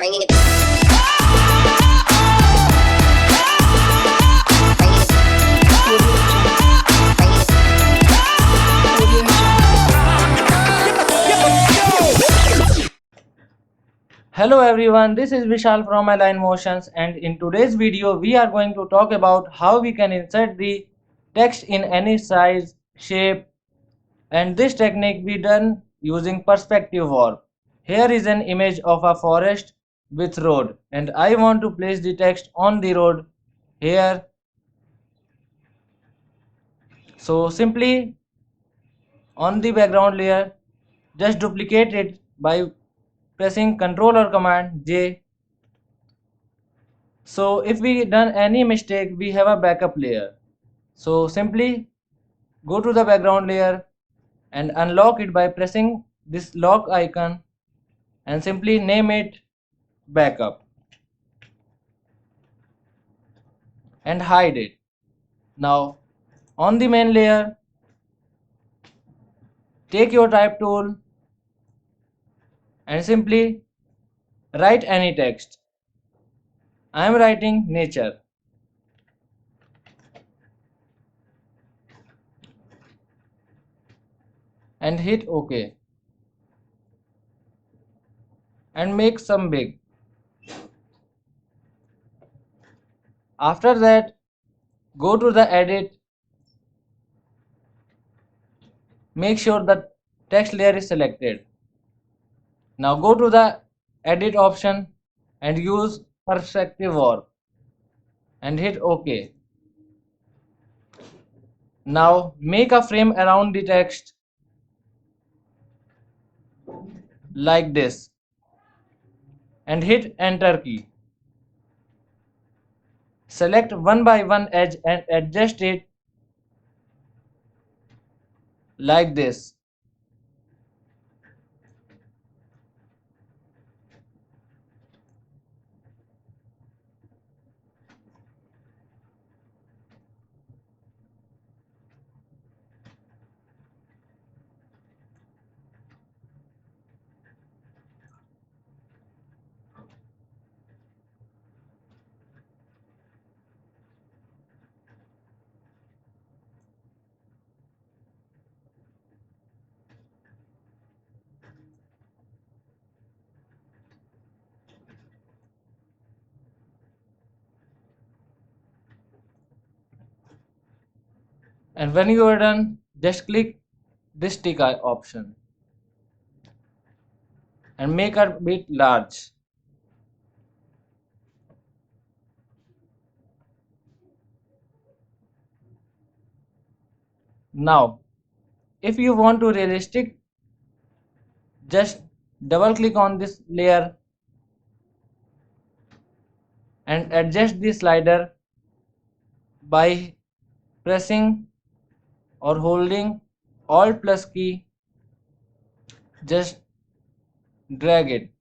bringing it. Hello everyone, this is Vishal from Align Motions, and in today's video we are going to talk about how we can insert the text in any size, shape, and this technique we done using perspective warp. Here is an image of a forest with road, and I want to place the text on the road here. So simply on the background layer, just duplicate it by pressing Ctrl or Command J. So if we done any mistake, we have a backup layer. So simply go to the background layer and unlock it by pressing this lock icon and simply name it backup and hide it. Now on the main layer, take your type tool and simply write any text. I am writing nature and hit OK and make some big. After that, go to the edit. Make sure the text layer is selected. Now go to the edit option and use perspective warp and hit OK. Now make a frame around the text like this and hit enter key. Select one by one edge and adjust it like this. And when you are done, just click this tick option and make it a bit large. Now if you want to realistic, just double click on this layer and adjust the slider by pressing or holding Alt plus key. Just drag it.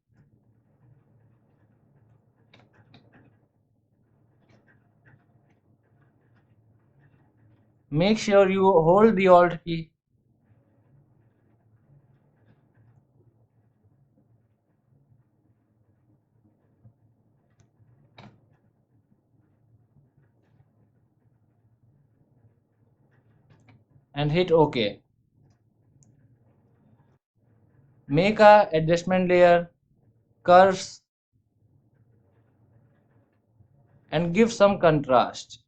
Make sure you hold the Alt key and hit OK. Make a adjustment layer, curves, and give some contrast.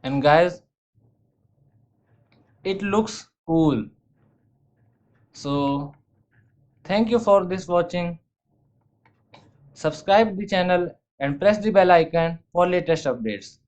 And guys, it looks cool. So thank you for this watching. Subscribe the channel and press the bell icon for latest updates.